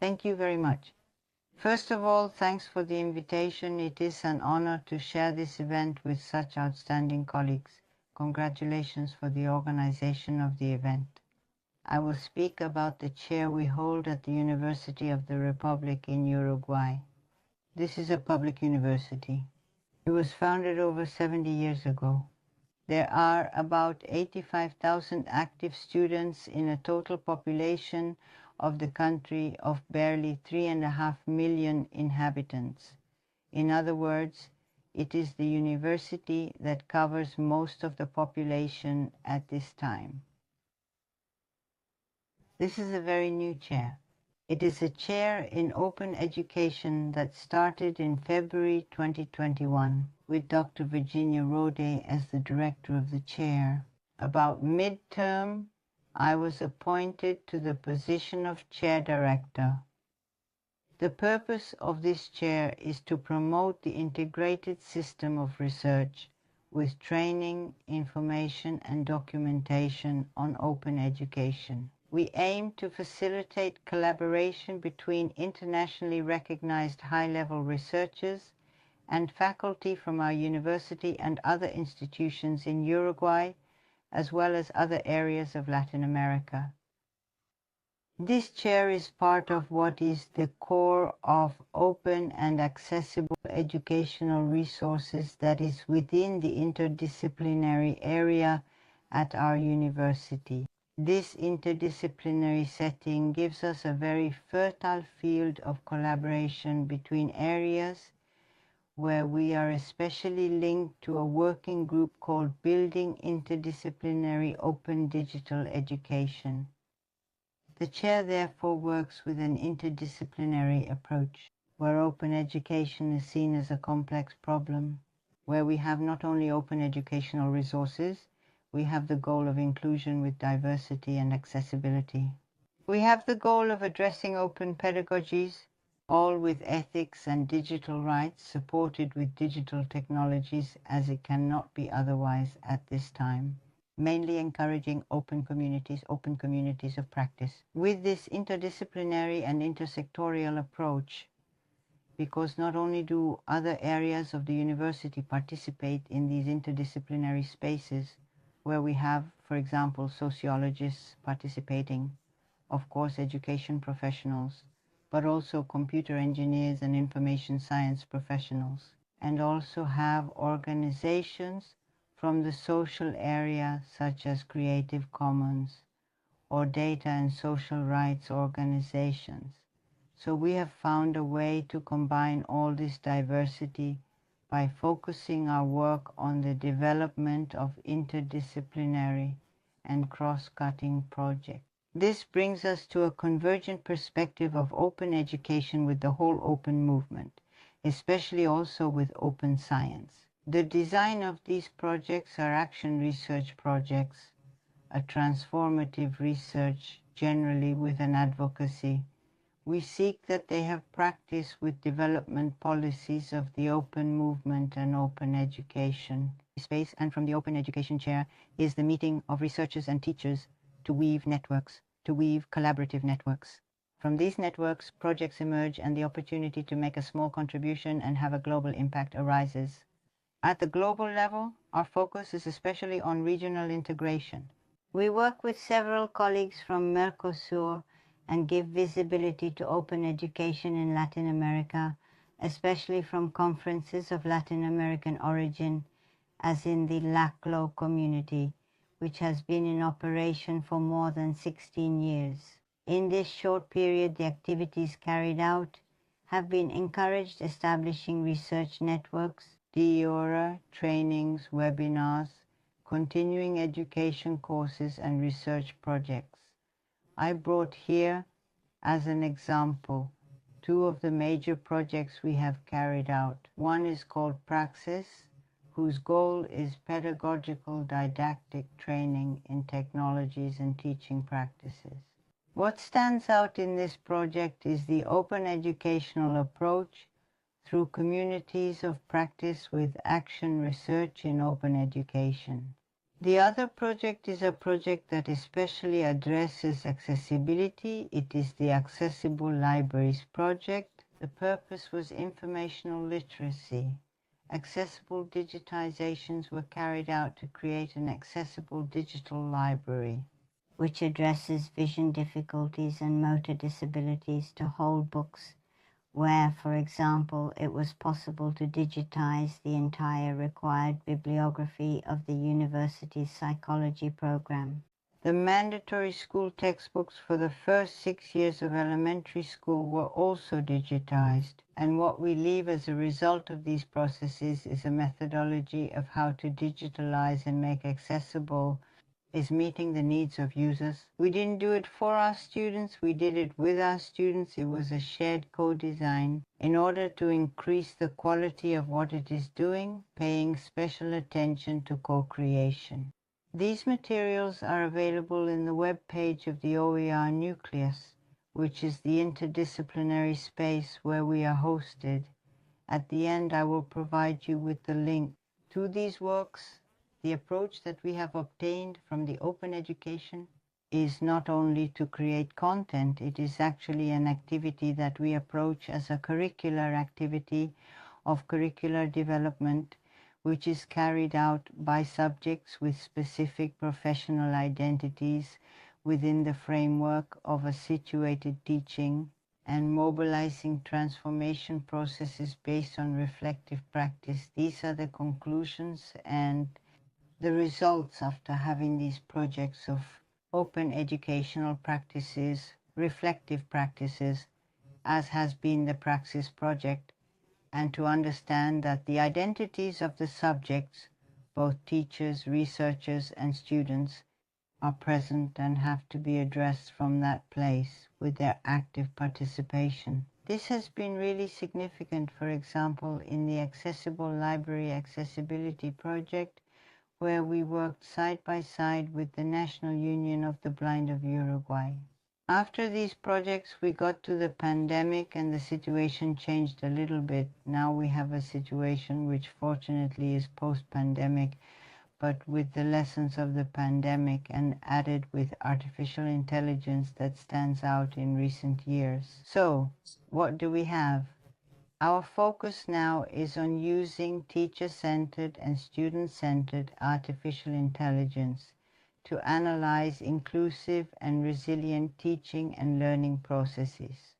Thank you very much. First of all, thanks for the invitation. It is an honor to share this event with such outstanding colleagues. Congratulations for the organization of the event. I will speak about the chair we hold at the University of the Republic in Uruguay. This is a public university. It was founded over 70 years ago. There are about 85,000 active students in a total population of the country of barely 3.5 million inhabitants. In other words, it is the university that covers most of the population at this time. This is a very new chair. It is a chair in open education that started in February 2021 with Dr. Regina Motz as the director of the chair. About mid-term, I was appointed to the position of chair director. The purpose of this chair is to promote the integrated system of research with training, information, and documentation on open education. We aim to facilitate collaboration between internationally recognized high-level researchers and faculty from our university and other institutions in Uruguay, as well as other areas of Latin America. This chair is part of what is the core of open and accessible educational resources that is within the interdisciplinary area at our university. This interdisciplinary setting gives us a very fertile field of collaboration between areas where we are especially linked to a working group called Building Interdisciplinary Open Digital Education. The chair therefore works with an interdisciplinary approach, where open education is seen as a complex problem, where we have not only open educational resources, we have the goal of inclusion with diversity and accessibility. We have the goal of addressing open pedagogies, all with ethics and digital rights, supported with digital technologies as it cannot be otherwise at this time, mainly encouraging open communities of practice. With this interdisciplinary and intersectorial approach, because not only do other areas of the university participate in these interdisciplinary spaces, where we have, for example, sociologists participating, of course, education professionals, but also computer engineers and information science professionals, and also have organizations from the social area such as Creative Commons or data and social rights organizations. So we have found a way to combine all this diversity by focusing our work on the development of interdisciplinary and cross-cutting projects. This brings us to a convergent perspective of open education with the whole open movement, especially also with open science. The design of these projects are action research projects, a transformative research generally with an advocacy. We seek that they have practice with development policies of the open movement and open education space, and from the Open Education Chair is the meeting of researchers and teachers to weave networks, to weave collaborative networks. From these networks, projects emerge and the opportunity to make a small contribution and have a global impact arises. At the global level, our focus is especially on regional integration. We work with several colleagues from Mercosur and give visibility to open education in Latin America, especially from conferences of Latin American origin, as in the LACLO community, which has been in operation for more than 16 years. In this short period, the activities carried out have been encouraged establishing research networks, DEORA, trainings, webinars, continuing education courses, and research projects. I brought here, as an example, two of the major projects we have carried out. One is called Praxis, whose goal is pedagogical didactic training in technologies and teaching practices. What stands out in this project is the open educational approach through communities of practice with action research in open education. The other project is a project that especially addresses accessibility. It is the Accessible Libraries project. The purpose was informational literacy. Accessible digitizations were carried out to create an accessible digital library, which addresses vision difficulties and motor disabilities to hold books where, for example, it was possible to digitize the entire required bibliography of the university's psychology program. The mandatory school textbooks for the first 6 years of elementary school were also digitized, and what we leave as a result of these processes is a methodology of how to digitalize and make accessible is meeting the needs of users. We didn't do it for our students, we did it with our students. It was a shared co-design in order to increase the quality of what it is doing, paying special attention to co-creation. These materials are available in the web page of the OER Nucleus, which is the interdisciplinary space where we are hosted. At the end, I will provide you with the link to these works. The approach that we have obtained from the open education is not only to create content, it is actually an activity that we approach as a curricular activity of curricular development, which is carried out by subjects with specific professional identities within the framework of a situated teaching and mobilizing transformation processes based on reflective practice. These are the conclusions and the results after having these projects of open educational practices, reflective practices, as has been the Praxis project, and to understand that the identities of the subjects, both teachers, researchers, and students, are present and have to be addressed from that place with their active participation. This has been really significant, for example, in the Accessible Library Accessibility Project, where we worked side by side with the National Union of the Blind of Uruguay. After these projects, we got to the pandemic and the situation changed a little bit. Now we have a situation which fortunately is post-pandemic, but with the lessons of the pandemic and added with artificial intelligence that stands out in recent years. So, what do we have? Our focus now is on using teacher-centered and student-centered artificial intelligence to analyze inclusive and resilient teaching and learning processes.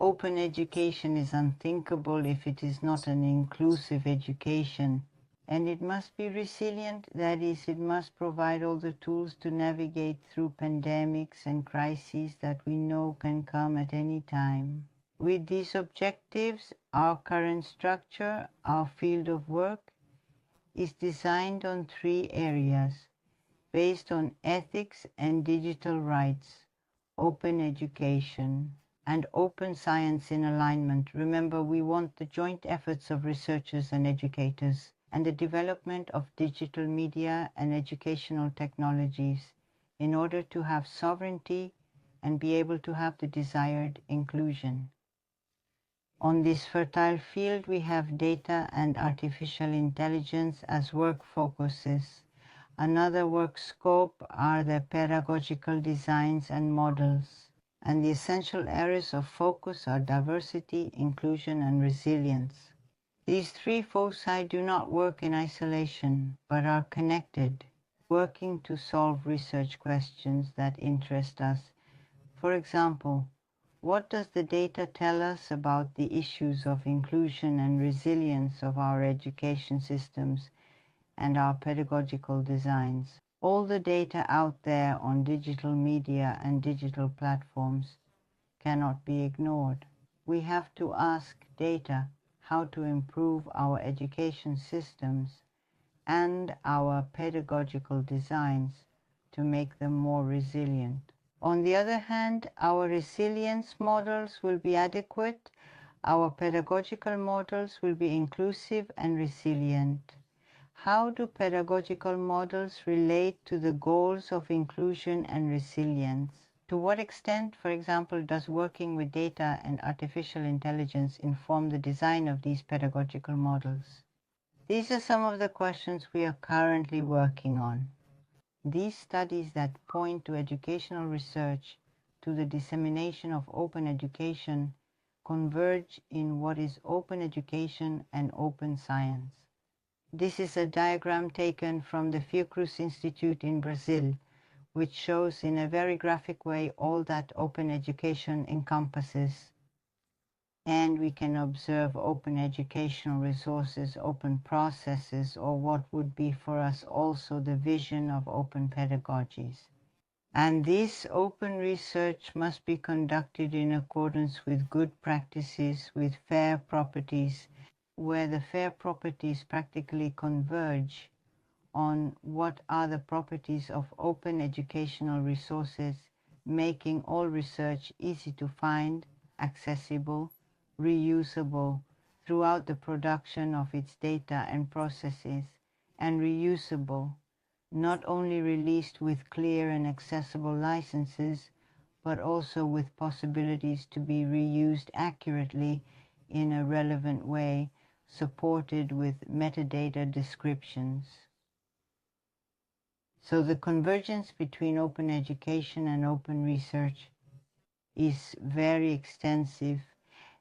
Open education is unthinkable if it is not an inclusive education, and it must be resilient, that is, it must provide all the tools to navigate through pandemics and crises that we know can come at any time. With these objectives, our current structure, our field of work, is designed on 3 areas based on ethics and digital rights, open education, and open science in alignment. Remember, we want the joint efforts of researchers and educators and the development of digital media and educational technologies in order to have sovereignty and be able to have the desired inclusion. On this fertile field, we have data and artificial intelligence as work focuses. Another work scope are the pedagogical designs and models, and the essential areas of focus are diversity, inclusion, and resilience. These 3 foci do not work in isolation, but are connected, working to solve research questions that interest us. For example, what does the data tell us about the issues of inclusion and resilience of our education systems and our pedagogical designs? All the data out there on digital media and digital platforms cannot be ignored. We have to ask data how to improve our education systems and our pedagogical designs to make them more resilient. On the other hand, our resilience models will be adequate, our pedagogical models will be inclusive and resilient. How do pedagogical models relate to the goals of inclusion and resilience? To what extent, for example, does working with data and artificial intelligence inform the design of these pedagogical models? These are some of the questions we are currently working on. These studies that point to educational research, to the dissemination of open education, converge in what is open education and open science. This is a diagram taken from the Fiocruz Institute in Brazil, which shows in a very graphic way all that open education encompasses. And we can observe open educational resources, open processes, or what would be for us also the vision of open pedagogies. And this open research must be conducted in accordance with good practices, with fair properties, where the fair properties practically converge on what are the properties of open educational resources, making all research easy to find, accessible, reusable throughout the production of its data and processes, and reusable, not only released with clear and accessible licenses, but also with possibilities to be reused accurately in a relevant way, supported with metadata descriptions. So the convergence between open education and open research is very extensive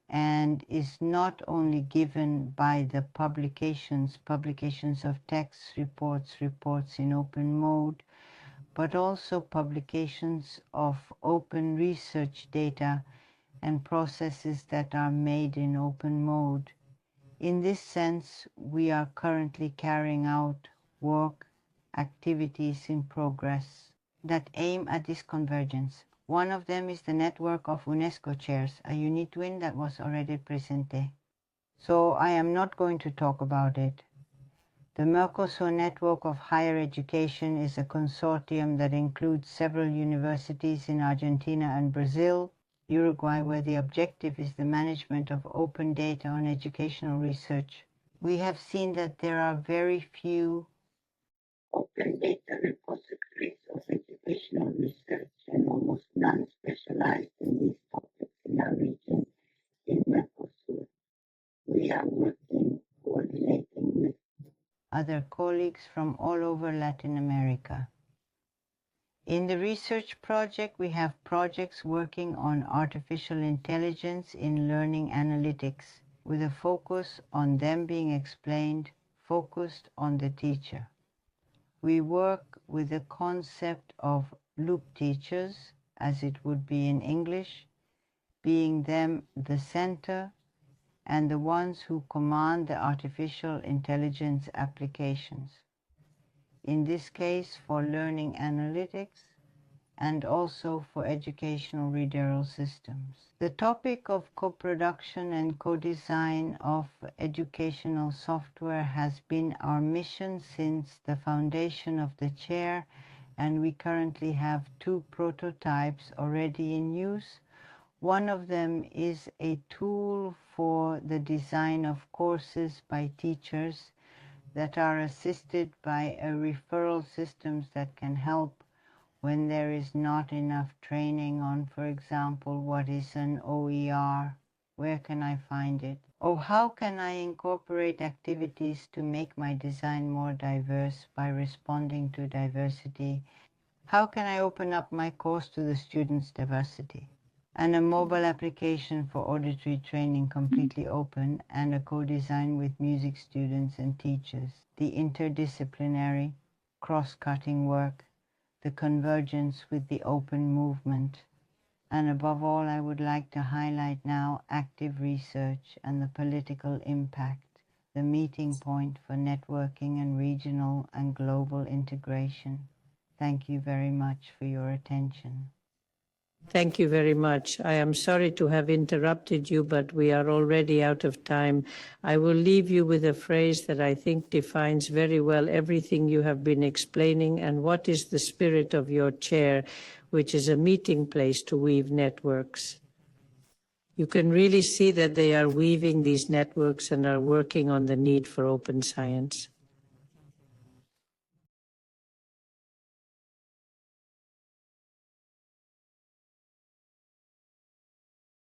and is not only given by the publications of texts, reports in open mode, but also publications of open research data and processes that are made in open mode. In this sense, we are currently carrying out work, activities in progress that aim at this convergence. One of them is the network of UNESCO Chairs, a unique twin that was already presented. So I am not going to talk about it. The Mercosur Network of Higher Education is a consortium that includes several universities in Argentina and Brazil, Uruguay, where the objective is the management of open data on educational research. We have seen that there are very few open data repositories of educational research and almost none specialized in these topics in our region in Mercosur. We are coordinating with other colleagues from all over Latin America. In the research project, we have projects working on artificial intelligence in learning analytics, with a focus on them being explained, focused on the teacher. We work with the concept of loop teachers, as it would be in English, being them the center and the ones who command the artificial intelligence applications. In this case, for learning analytics and also for educational reader systems. The topic of co-production and co-design of educational software has been our mission since the foundation of the chair, and we currently have 2 prototypes already in use. One of them is a tool for the design of courses by teachers that are assisted by a referral systems that can help when there is not enough training on, for example, what is an OER, where can I find it? Or how can I incorporate activities to make my design more diverse by responding to diversity? How can I open up my course to the students' diversity? And a mobile application for auditory training completely open, and a co-design with music students and teachers. The interdisciplinary, cross-cutting work, the convergence with the open movement. And above all, I would like to highlight now active research and the political impact, the meeting point for networking and regional and global integration. Thank you very much for your attention. Thank you very much. I am sorry to have interrupted you, but we are already out of time. I will leave you with a phrase that I think defines very well everything you have been explaining and what is the spirit of your chair, which is a meeting place to weave networks. You can really see that they are weaving these networks and are working on the need for open science.